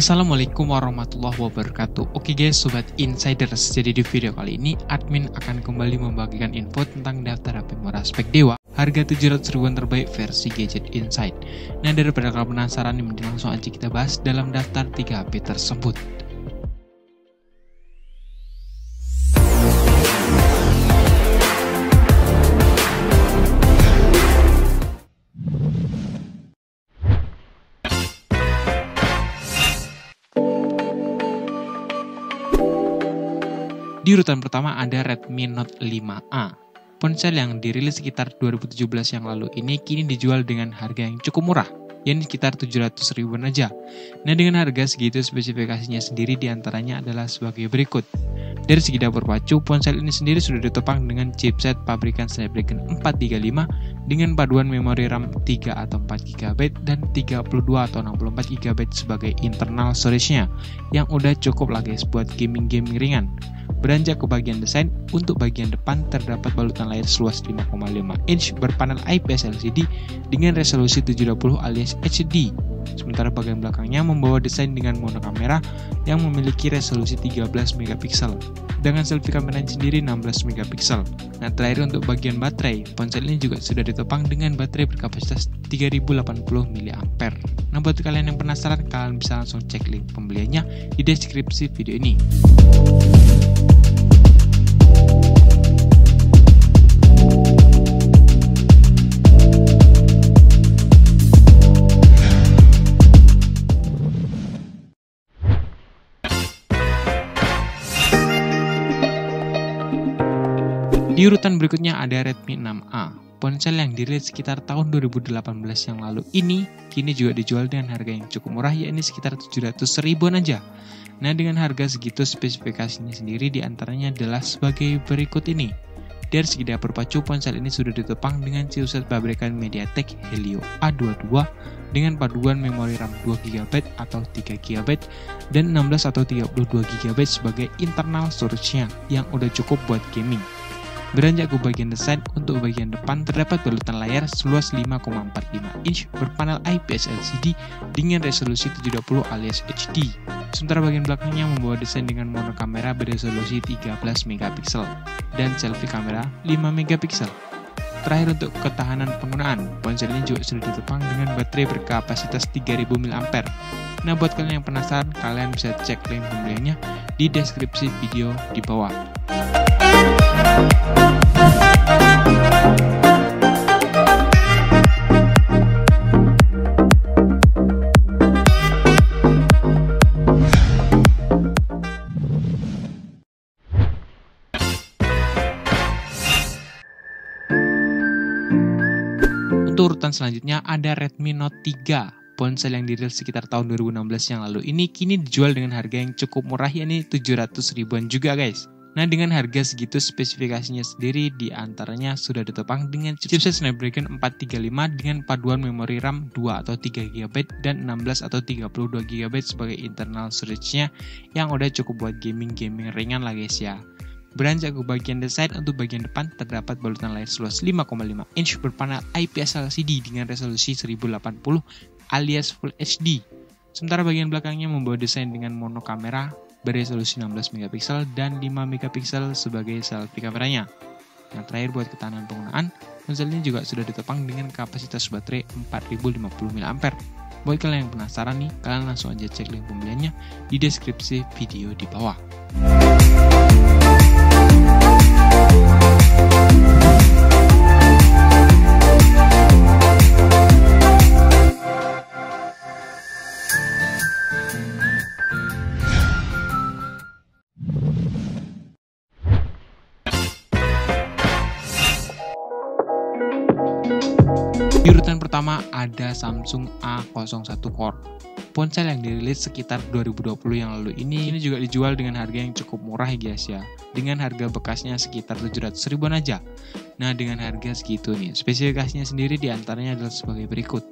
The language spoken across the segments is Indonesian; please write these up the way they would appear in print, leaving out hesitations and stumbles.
Assalamualaikum warahmatullahi wabarakatuh. Oke guys, Sobat Insiders, jadi di video kali ini admin akan kembali membagikan info tentang daftar HP murah spek Dewa harga 700 ribuan terbaik versi Gadget Insight. Nah, daripada kalian penasaran, langsung aja kita bahas dalam daftar 3 HP tersebut. Di urutan pertama ada Redmi Note 5A. Ponsel yang dirilis sekitar 2017 yang lalu ini kini dijual dengan harga yang cukup murah, yakni sekitar 700 ribuan aja. Nah, dengan harga segitu spesifikasinya sendiri diantaranya adalah sebagai berikut. Dari segi dapur pacu, ponsel ini sendiri sudah ditopang dengan chipset pabrikan Snapdragon 435 dengan paduan memori RAM 3 atau 4 GB dan 32 atau 64 GB sebagai internal storage-nya, yang udah cukup lah guys buat gaming-gaming ringan. Beranjak ke bagian desain, untuk bagian depan terdapat balutan layar seluas 5,5 inch berpanel IPS LCD dengan resolusi 720 alias HD. Sementara bagian belakangnya membawa desain dengan mono kamera yang memiliki resolusi 13 megapiksel. Dengan selfie kameranya sendiri 16 megapiksel. Nah, terakhir untuk bagian baterai, ponsel ini juga sudah ditopang dengan baterai berkapasitas 3080 mAh. Nah, buat kalian yang penasaran, kalian bisa langsung cek link pembeliannya di deskripsi video ini. Di urutan berikutnya ada Redmi 6A. Ponsel yang dirilis sekitar tahun 2018 yang lalu ini kini juga dijual dengan harga yang cukup murah, yakni sekitar 700 ribuan aja. Nah, dengan harga segitu spesifikasinya sendiri diantaranya adalah sebagai berikut ini. Dari segi dapur pacu, ponsel ini sudah ditopang dengan chipset pabrikan MediaTek Helio A22 dengan paduan memori RAM 2 GB atau 3 GB dan 16 atau 32 GB sebagai internal storage-nya, yang udah cukup buat gaming. Beranjak ke bagian desain, untuk bagian depan terdapat balutan layar seluas 5,45 inch berpanel IPS LCD dengan resolusi 720 alias HD. Sementara bagian belakangnya membawa desain dengan mono kamera beresolusi 13 megapiksel dan selfie kamera 5 megapiksel. Terakhir untuk ketahanan penggunaan, ponsel ini juga sudah ditopang dengan baterai berkapasitas 3000 mAh. Nah, buat kalian yang penasaran, kalian bisa cek link pembeliannya di deskripsi video di bawah. Untuk urutan selanjutnya ada Redmi Note 3. Ponsel yang dirilis sekitar tahun 2016 yang lalu ini kini dijual dengan harga yang cukup murah, yakni 700 ribuan juga guys. Nah, dengan harga segitu spesifikasinya sendiri diantaranya sudah ditopang dengan chipset Snapdragon 435 dengan paduan memori RAM 2 atau 3 GB dan 16 atau 32 GB sebagai internal storage-nya, yang udah cukup buat gaming-gaming ringan lah guys ya. Beranjak ke bagian desain, untuk bagian depan terdapat balutan layar seluas 5,5 inch berpanel IPS LCD dengan resolusi 1080 alias Full HD. Sementara bagian belakangnya membawa desain dengan mono kamera beresolusi 16 megapiksel dan 5 megapiksel sebagai selfie kameranya. Yang terakhir buat ketahanan penggunaan, ponsel ini juga sudah ditopang dengan kapasitas baterai 4050 mAh. Buat kalian yang penasaran nih, kalian langsung aja cek link pembeliannya di deskripsi video di bawah. Di urutan pertama ada Samsung A01 Core. Ponsel yang dirilis sekitar 2020 yang lalu ini juga dijual dengan harga yang cukup murah ya guys ya. Dengan harga bekasnya sekitar 700 ribuan aja. Nah, dengan harga segitu nih, spesifikasinya sendiri diantaranya adalah sebagai berikut.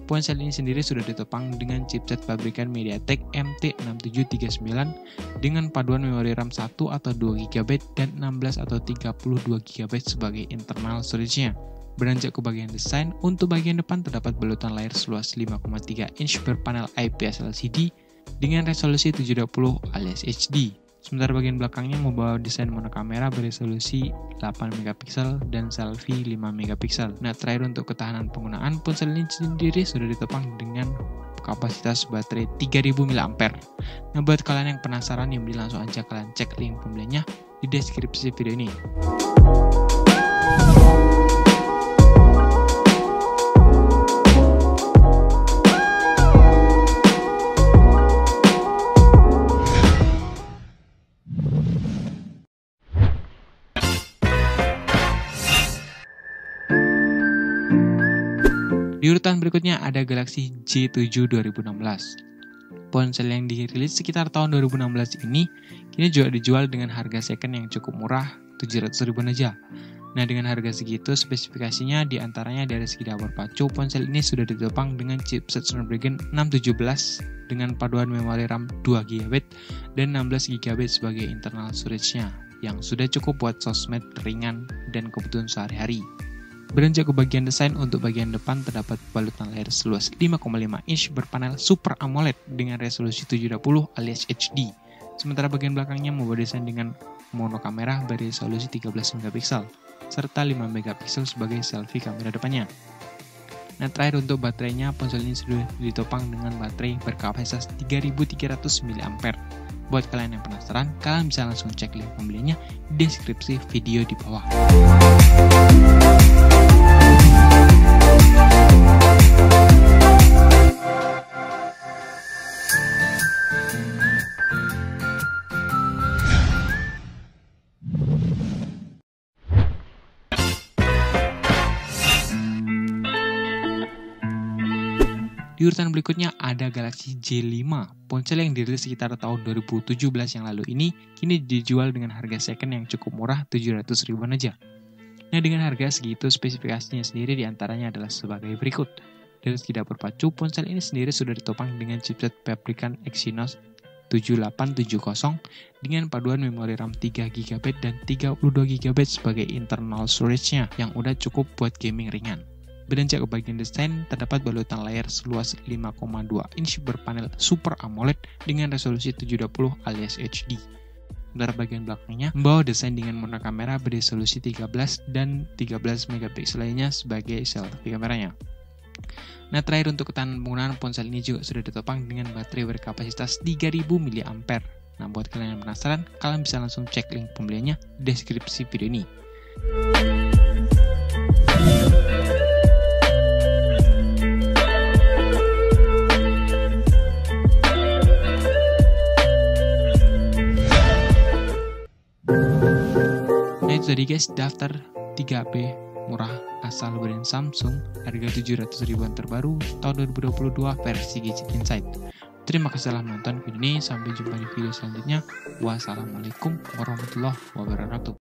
Ponsel ini sendiri sudah ditopang dengan chipset pabrikan MediaTek MT6739 dengan paduan memori RAM 1 atau 2 GB dan 16 atau 32 GB sebagai internal storage-nya. Beranjak ke bagian desain, untuk bagian depan terdapat balutan layar seluas 5,3 inch berpanel IPS LCD dengan resolusi 720 alias HD. Sementara bagian belakangnya membawa desain monokamera beresolusi 8 megapiksel dan selfie 5 megapiksel. Nah, terakhir untuk ketahanan penggunaan, ponsel ini sendiri sudah ditopang dengan kapasitas baterai 3000 mAh. Nah, buat kalian yang penasaran yang beli, langsung aja kalian cek link pembeliannya di deskripsi video ini. Di urutan berikutnya ada Galaxy J7 2016. Ponsel yang dirilis sekitar tahun 2016 ini kini juga dijual dengan harga second yang cukup murah, 700.000 aja. Nah, dengan harga segitu, spesifikasinya diantaranya dari segi daya pacu, ponsel ini sudah ditopang dengan chipset Snapdragon 617 dengan paduan memori RAM 2GB dan 16GB sebagai internal storage-nya, yang sudah cukup buat sosmed ringan dan kebutuhan sehari-hari. Beranjak ke bagian desain, untuk bagian depan terdapat balutan layar seluas 5,5 inch berpanel Super AMOLED dengan resolusi 720 alias HD. Sementara bagian belakangnya membawa desain dengan monokamera beresolusi 13 megapiksel serta 5 megapiksel sebagai selfie kamera depannya. Nah, terakhir untuk baterainya, ponsel ini sudah ditopang dengan baterai berkapasitas 3300 mAh. Buat kalian yang penasaran, kalian bisa langsung cek link pembeliannya di deskripsi video di bawah. Di urutan berikutnya ada Galaxy J5. Ponsel yang dirilis sekitar tahun 2017 yang lalu ini kini dijual dengan harga second yang cukup murah, 700.000 aja. Nah, dengan harga segitu, spesifikasinya sendiri diantaranya adalah sebagai berikut. Dari segi dapur pacu, ponsel ini sendiri sudah ditopang dengan chipset pabrikan Exynos 7870 dengan paduan memori RAM 3GB dan 32GB sebagai internal storage-nya yang udah cukup buat gaming ringan. Beranjak ke bagian desain, terdapat balutan layar seluas 5,2 inch berpanel Super AMOLED dengan resolusi 720 alias HD. Sementara bagian belakangnya membawa desain dengan monokamera beresolusi 13 dan 13 megapiksel lainnya sebagai selfie kameranya. Nah, terakhir untuk ketahanan penggunaan, ponsel ini juga sudah ditopang dengan baterai berkapasitas 3000 mAh. Nah, buat kalian yang penasaran, kalian bisa langsung cek link pembeliannya di deskripsi video ini. Nah, itu tadi guys, daftar 3 HP murah asal brand Samsung, harga 700.000-an terbaru tahun 2022 versi Gadget Insight. Terima kasih telah menonton video ini, sampai jumpa di video selanjutnya. Wassalamualaikum warahmatullahi wabarakatuh.